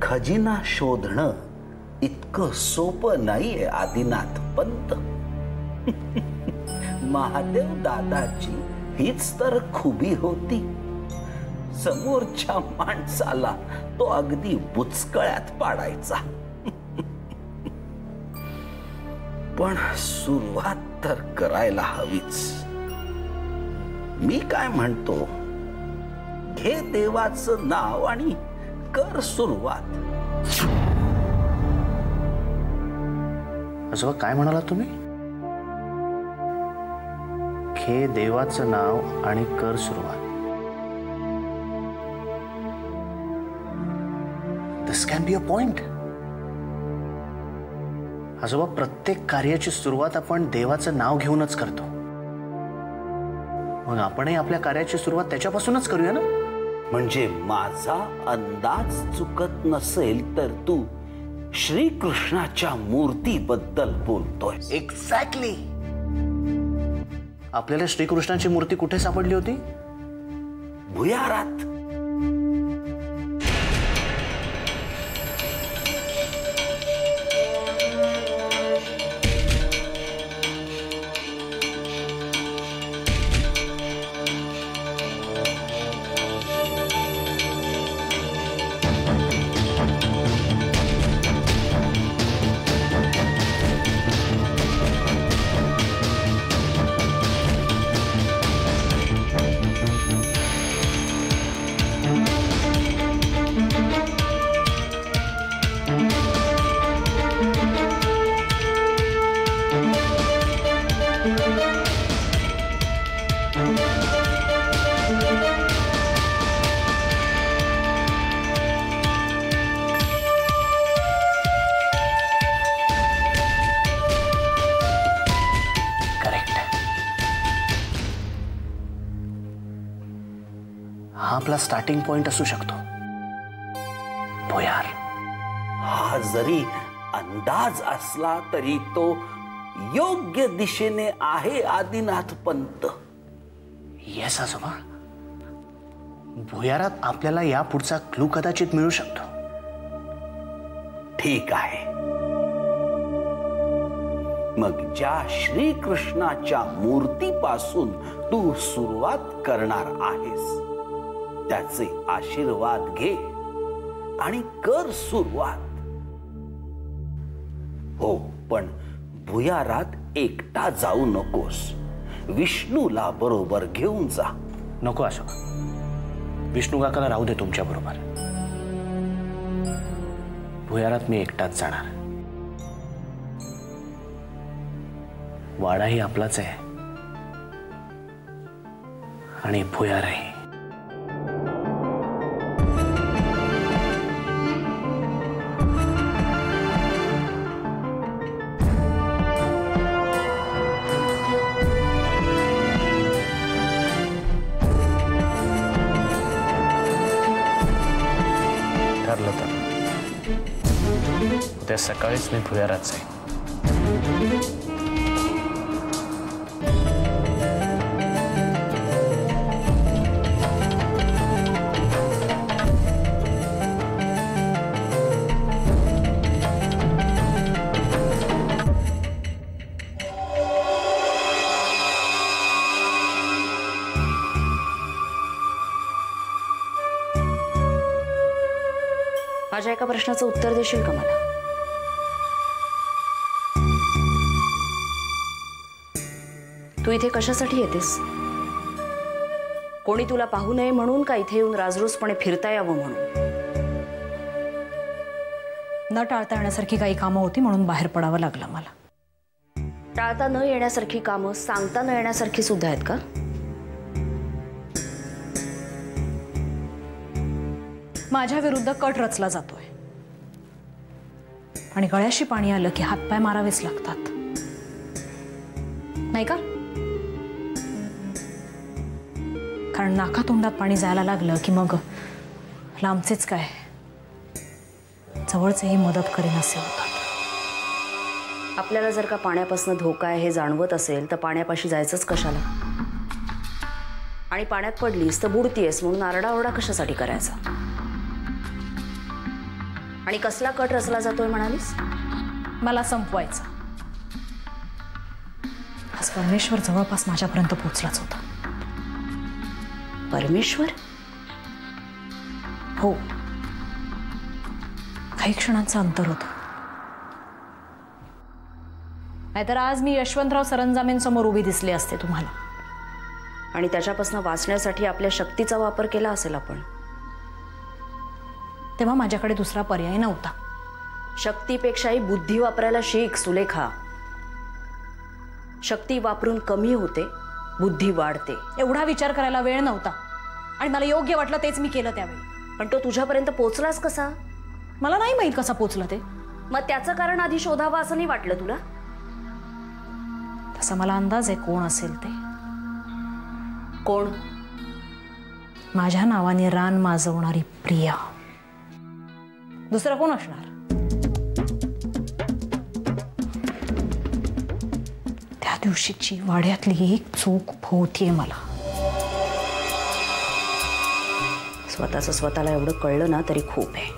खजिना शोधणं इतकं सोपं नाहीये आदिनाथ पंत. महादेव दादाची हीच तर खुबी होती. समोरच्या माणसाला तो अगदी बुचकळ्यात पाडायचा. पण सुरुवात तर करायला हवीच. मी काय म्हणतो, घे देवाचं नाव आणि कर सुरुवात. आजोबा काय म्हणाला तुम्ही? घे देवाचं नाव आणि कर सुरुवात. दिस कॅन बी अ पॉइंट. आजोबा प्रत्येक कार्याची सुरुवात आपण देवाचं नाव घेऊनच करतो. मग आपणही आपल्या कार्याची सुरुवात त्याच्यापासूनच करूया ना. म्हणजे माझा अंदाज चुकत नसेल तर तू श्रीकृष्णाच्या मूर्तीबद्दल बोलतोय. एक्झॅक्टली. आपल्याला श्रीकृष्णाची मूर्ती कुठे सापडली होती? भुयारात. हा आपला स्टार्टिंग पॉइंट असू शकतो. भुयार. हा जरी अंदाज असला तरी तो योग्य दिशेने आहे आदिनाथ पंत. येस आजोबा. भुयारात आपल्याला या पुढचा क्लू कदाचित मिळू शकतो. ठीक आहे. मग ज्या श्रीकृष्णाच्या मूर्तीपासून तू सुरुवात करणार आहेस त्याचे आशीर्वाद घे आणि कर सुरुवात. हो, पण भुयारात एकटा जाऊ नकोस. विष्णूला बरोबर घेऊन जा. नको आशोक. विष्णू काकाला राहू दे तुमच्या बरोबर. भुयारात मी एकटाच जाणार. वाडाही आपलाच आहे आणि भुयारही. ठरलं तर उद्या सकाळीच मी भुयारात जाईन. माझ्या एका प्रश्नाचं उत्तर देशील का मला? तू इथे कशासाठी येतेस? कोणी तुला पाहू नये म्हणून का इथे येऊन राजरोसपणे फिरता यावं म्हणून? न टाळता येण्यासारखी काही कामं होती म्हणून बाहेर पडावं लागलं मला. टाळता न येण्यासारखी कामं सांगता न येण्यासारखी सुद्धा आहेत का? माझ्या विरुद्ध कट रचला जातोय आणि गळ्याशी पाणी आलं की हातपाय मारावेच लागतात, नाही का? कारण नाकातोंडात पाणी जायला लागलं की मग लांबचेच काय जवळचेही मदत करीन असे होतात. आपल्याला जर का पाण्यापासून धोका आहे हे जाणवत असेल तर पाण्यापाशी जायचंच कशाला? आणि पाण्यात पडलीस तर बुडतीयस म्हणून आरडाओरडा कशासाठी करायचा? आणि कसला कट रचला जातोय म्हणालीस? मला संपवायचं. आज परमेश्वर जवळपास माझ्यापर्यंत पोहोचलाच होता. परमेश्वर? हो, काही क्षणांचं अंतर होतं. नाहीतर आज मी यशवंतराव सरंजामेंसमोर उभी दिसले असते तुम्हाला. आणि त्याच्यापासून वाचण्यासाठी आपल्या शक्तीचा वापर केला असेल आपण. तेव्हा माझ्याकडे दुसरा पर्याय नव्हता. शक्तीपेक्षाही बुद्धी वापरायला शिक सुलेखा. शक्ती वापरून कमी होते, बुद्धी वाढते. एवढा विचार करायला वेळ नव्हता आणि मला योग्य वाटलं तेच मी केलं त्यावेळी. पण तो तुझ्यापर्यंत पोचलास कसा? मला नाही माहित कसा पोचला ते. मग त्याचं कारण आधी शोधावं असं नाही वाटलं तुला? तसा मला अंदाज आहे कोण असेल ते. कोण? माझ्या नावाने रान माजवणारी प्रिया. दुसरं कोण असणार? त्या दिवशीची वाड्यातली एक चूक होतीये मला. स्वतःचं स्वतःला एवढं कळलं ना तरी खूप आहे.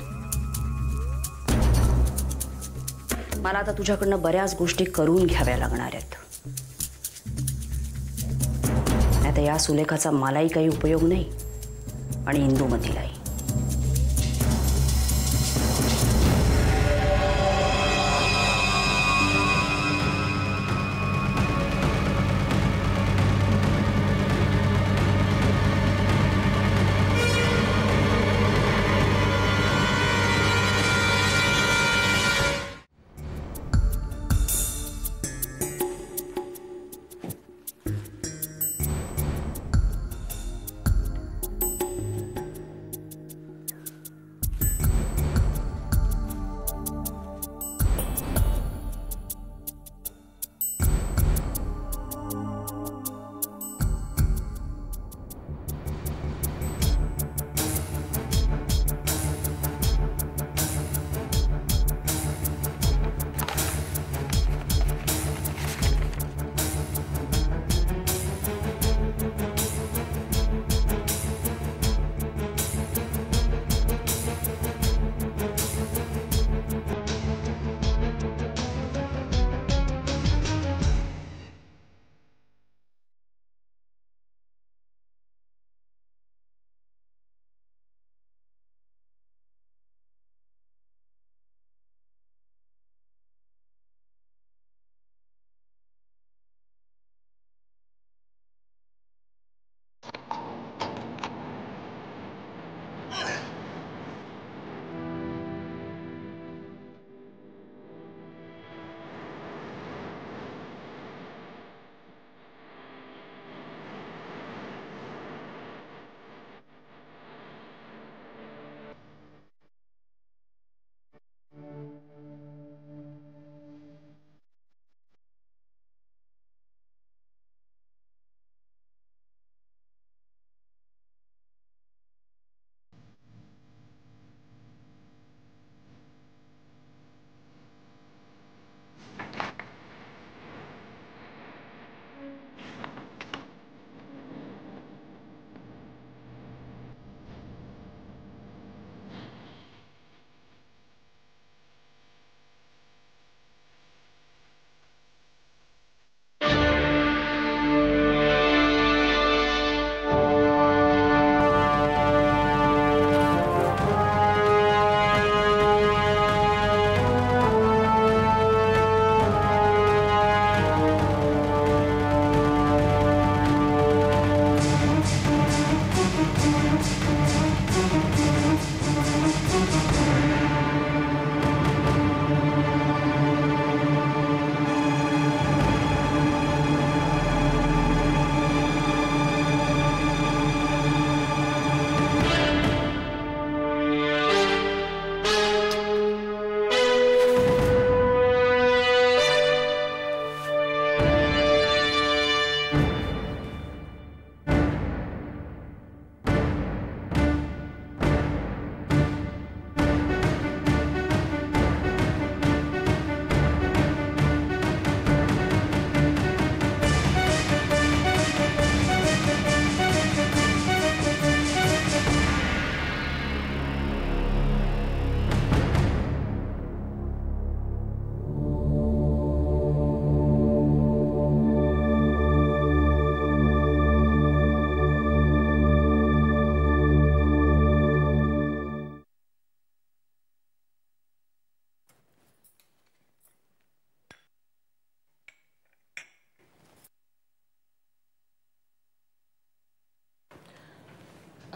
मला आता तुझ्याकडनं बऱ्याच गोष्टी करून घ्याव्या लागणार आहेत. आता या सुलेखाचा मलाही काही उपयोग नाही आणि इंदुमतीलाही.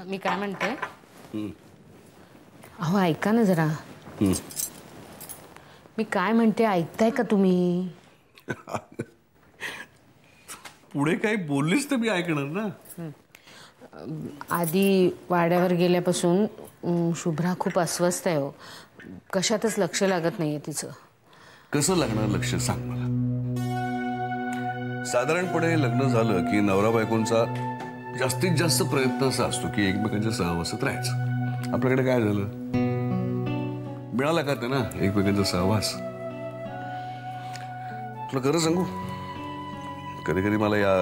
मी काय म्हणते, अहो ऐका ना जरा. मी काय म्हणते ऐकताय का तुम्ही? पुढे काही बोललीस तर मी ऐकणार ना. आधी वाड्यावर गेल्यापासून शुभ्रा खूप अस्वस्थ आहे. हो, कशातच लक्ष लागत नाहीये तिचं. कसं लागणार लक्ष सांग मला. साधारणपणे लग्न झालं की नवरा बायकोंचा जास्तीत जास्त प्रयत्न असा असतो की एकमेकांच्या सहवासात राहायचं. आपल्याकडे काय झालं, मिळाला का त्यांना एकमेकांचा सहवास? तुला खरं सांगू, कधी कधी मला या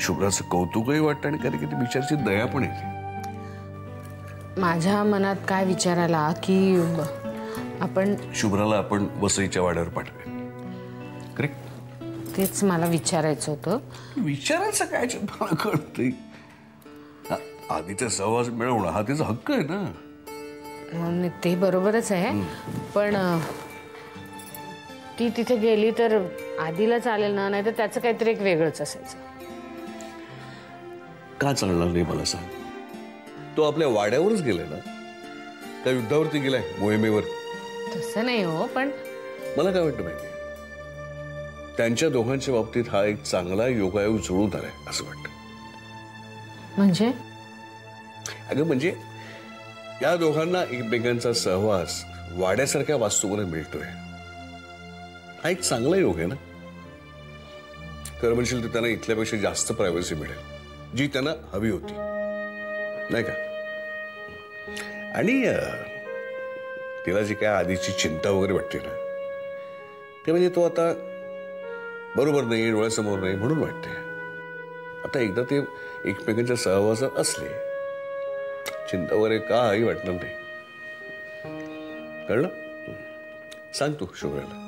शुभ्राचं कौतुकही वाटतं आणि कधी कधी बिचारची दया पण येते. माझ्या मनात काय विचार आला की आपण शुभ्राला आपण वसईच्या वाड्यावर पाठवूया. करेक्ट? तेच मला विचारायचं होतं. विचारायचं काय मला कळतंय. आधीचा सहवास मिळवणं हा तिचा हक्क आहे ना. ते बरोबरच आहे, पण ती तिथे गेली तर आधीला चालेल ना, नाही तर त्याचं काहीतरी एक वेगळंच असायचं. का चालणार नाही मला सांग. तो आपल्या वाड्यावरच गेलाय ना, त्या युद्धावरती गेलाय, मोहिमेवर. तसं नाही हो, पण मला काय वाटतं माहिती, त्यांच्या दोघांच्या बाबतीत हा एक चांगला योगायोग जुळून आलाय असं वाटतं. म्हणजे अगं म्हणजे या दोघांना एकमेकांचा सहवास वाड्यासारख्या वास्तूमध्ये मिळतोय. हा एक चांगला योग आहे ना. खरं म्हणशील तर त्यांना इथल्यापेक्षा जास्त प्रायव्हसी मिळेल, जी त्यांना हवी होती, नाही का? आणि तिला जी काय आधीची चिंता वगैरे वाटते ना, ते म्हणजे तो आता बरोबर नाही, डोळ्यासमोर नाही म्हणून वाटते. आता एकदा ते एकमेकांच्या सहवासात असले, चिंता वगैरे काही वाटणार नाही. कळलं? सांग तू शुभ्राला.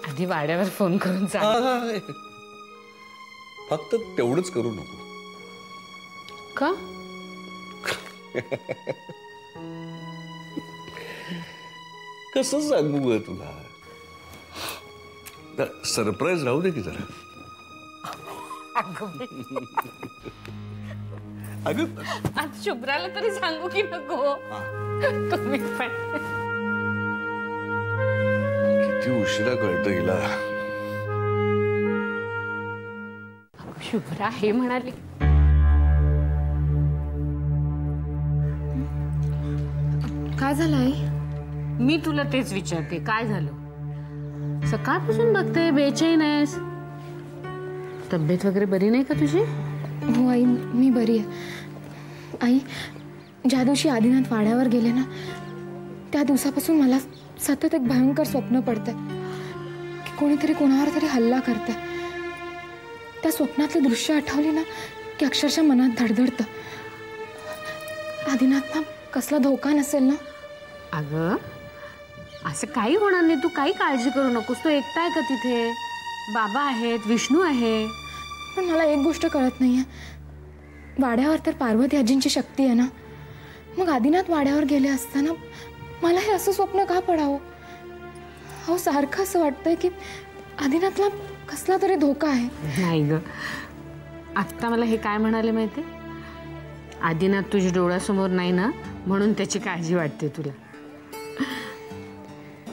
आधी वाड्यावर फोन करून सांग. फक्त तेवढंच करू नको. का? कसं सांगू ग तुला? सरप्राईज राहू दे की जरा. अगं आज शुभ्राला तरी सांगू की नको? तुम्ही पण किती उशिरा कळतं हिला. शुभ्रा हे म्हणाली. काय झालं आई? मी तुला तेच विचारते, काय झालं? सकाळपासून बघते बेचैन आहेस. तब्येत वगैरे बरी नाही का तुझी? हो आई, मी बरी आहे. आई, ज्या दिवशी आदिनाथ वाड्यावर गेले ना, त्या दिवसापासून मला सतत एक भयंकर स्वप्न पडतंय की कोणीतरी कोणावर तरी हल्ला करतंय. त्या स्वप्नातली दृश्य आठवली ना की अक्षरशः मनात धडधडतं. आदिनाथना कसला धोका नसेल ना? अगं असं काही होणार नाही, तू काही काळजी करू नकोस. तो एकटा आहे का तिथे? बाबा आहेत, विष्णू आहे. पण मला एक गोष्ट कळत नाहीये, वाड्यावर तर पार्वती आजींची शक्ती आहे ना, मग आदिनाथ वाड्यावर गेले असताना मला हे असं स्वप्न का पडावं? अहो सारखं असं वाटतंय की आदिनाथला कसला तरी धोका आहे. नाही ग, आत्ता मला हे काय म्हणाले माहिती, आदिनाथ तुझ्या डोळ्यासमोर नाही ना म्हणून त्याची काळजी वाटते तुला.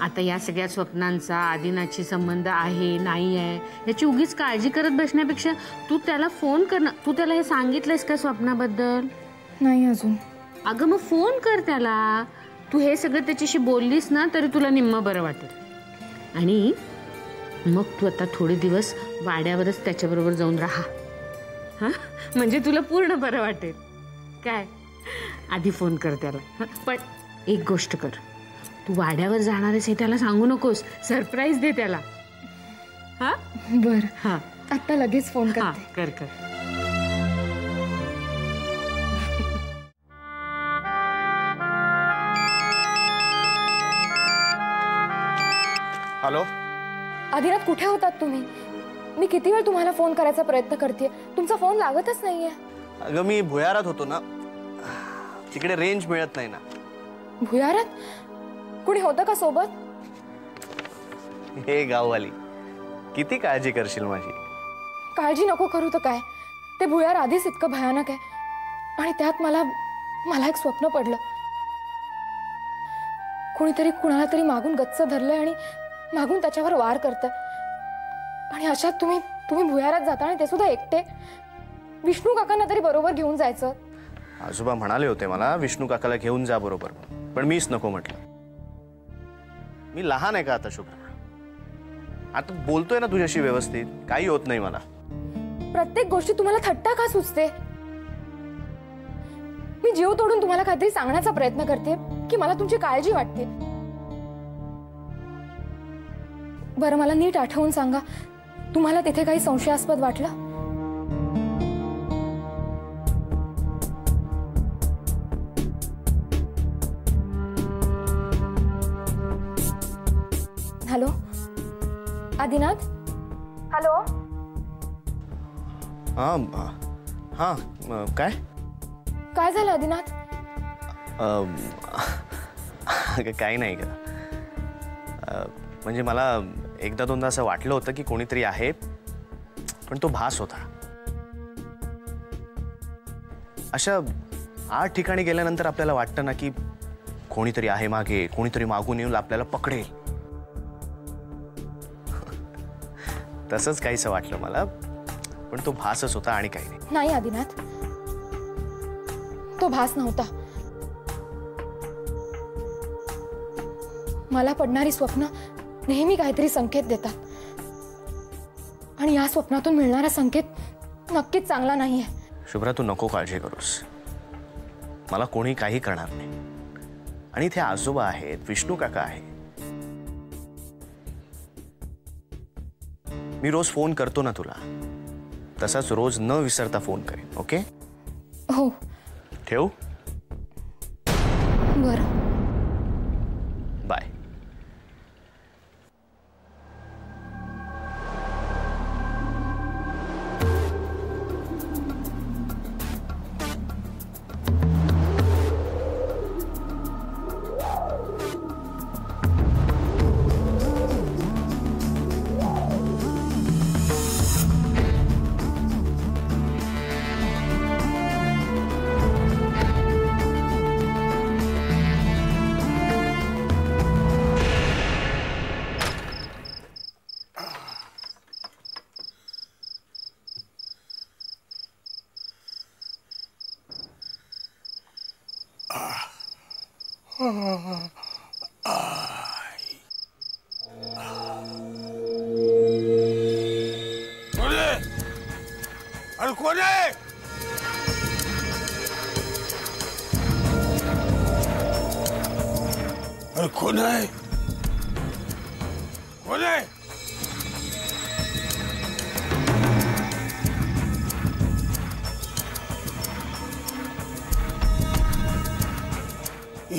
आता या सगळ्या स्वप्नांचा आदिनाथशी संबंध आहे नाही आहे याची उगीच काळजी करत बसण्यापेक्षा तू त्याला फोन कर ना. तू त्याला हे सांगितलंयस का स्वप्नाबद्दल? नाही अजून. अगं मग फोन कर त्याला. तू हे सगळं त्याच्याशी बोललीस ना तरी तुला निम्म बरं वाटेल. आणि मग तू आता थोडे दिवस वाड्यावरच त्याच्याबरोबर जाऊन राहा. हां, म्हणजे तुला पूर्ण बरं वाटेल. काय, आधी फोन कर त्याला. पण एक गोष्ट कर, तू वाड्यावर जाणार आहेस हे त्याला सांगू नकोस. सरप्राईज दे त्याला. हां बरं, हां आता लगेच फोन हां करते. कर कर. हॅलो आदिनाथ, कुठे होतात तुम्ही? मी किती वेळ तुम्हाला फोन करायचा प्रयत्न करते, तुमचा फोन लागतच नाहीये. अगं मी भुयारात होतो ना, तिकडे रेंज मिळत नाही ना. भुयारात? कुणी होतं का सोबत? हे गाववाली, किती काळजी करशील माझी. काळजी नको करू तर काय, ते भुयार आधीच इतकं भयानक आहे आणि त्यात मला एक स्वप्न पडलं. कोणीतरी कुणाला तरी मागून गच्च धरलंय आणि मागून त्याच्यावर वार करतंय. आणि अशात तुम्ही भुयारात जाता आणि ते सुद्धा एकटे. विष्णू काकांना तरी बरोबर घेऊन जायचं. आजोबा म्हणाले होते मला विष्णू काकाला घेऊन जा बरोबर, पण मीच नको म्हटलं. मी लहान आहे का आता शुभ्रा? आता बोलतोय ना तुझ्याशी व्यवस्थित, काही होत नाही मला. प्रत्येक गोष्टी तुम्हाला थट्टा का सुचते? मी जीव तोडून तुम्हाला काहीतरी सांगण्याचा प्रयत्न करते की मला तुमची काळजी वाटते. बरं मला नीट आठवून सांगा, तुम्हाला तिथे काही संशयास्पद वाटलं? हॅलो आदिनाथ. हॅलो. हा काय काय झालं आदिनाथ? काही नाही का. म्हणजे मला एकदा दोनदा असं वाटलं होतं की कोणीतरी आहे, पण तो भास होता. अशा 8 ठिकाणी गेल्यानंतर आपल्याला वाटतं ना की कोणीतरी आहे मागे, कोणीतरी मागून येऊन आपल्याला पकडेल. तसंच काहीसं वाटलं मला, पण तो भासच होता आणि काही नाही. नाही आदिनाथ, तो भास नव्हता. मला पडणारी स्वप्न नेहमी काहीतरी संकेत देतात आणि या स्वप्नातून मिळणारा संकेत नक्कीच चांगला नाहीये. शुभ्रा तू नको काळजी करूस. मला कोणी काही करणार नाही. आणि इथे आजोबा आहेत, विष्णू काका आहे. मी रोज फोन करतो ना तुला, तसाच रोज न विसरता फोन करेन. ओके? हो. ठेवू? बरं. बाय. अरे कोण आहे? अरे कोण आहे? कोण आहे?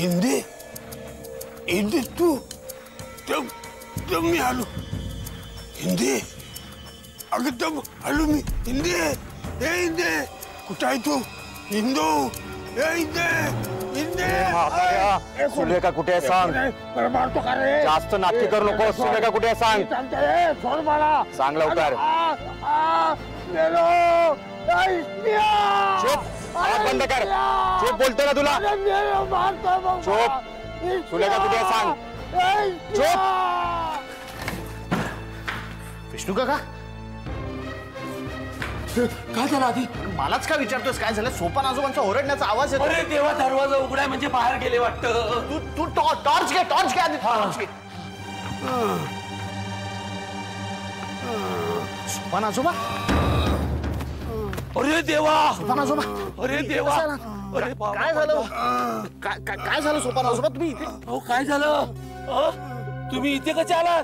इंदे इंदे तू तब मी आलो. इंदे अगं तब आलो मी. इंदे ए इंदे कुठं आहे तू? इंदू ए इंदे इंदे. सुलेखा कुठे आहे सांग. मारतो का रे? जास्त नाटकी करू नको. सुलेखा कुठे आहे सांग. सोड मला. सांग लवकर. चुप आवाज बंद कर. चुप बोलतो ना तुला. चुप. सुलेखा कुठे आहे सांग. चुप. विष्णू काका काय झालं आधी? मलाच का विचारतोस काय झालं? सोपान आजोबांचा ओरडण्याचा आवाज येतो. अरे देवा, दरवाजा उघडाय म्हणजे बाहेर गेले वाटतं. तू टॉर्च घे. टॉर्च घे आधी. टॉर्च घे. सोपान आजोबा. अरे देवा. सोपान आजोबा. अरे देवा. अरे काय झालं? काय झालं सोपान आजोबा? तुम्ही इथे? अहो काय झालं? तुम्ही इथे कसे आलात?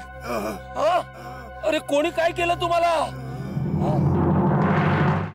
अरे कोणी काय केलं तुम्हाला?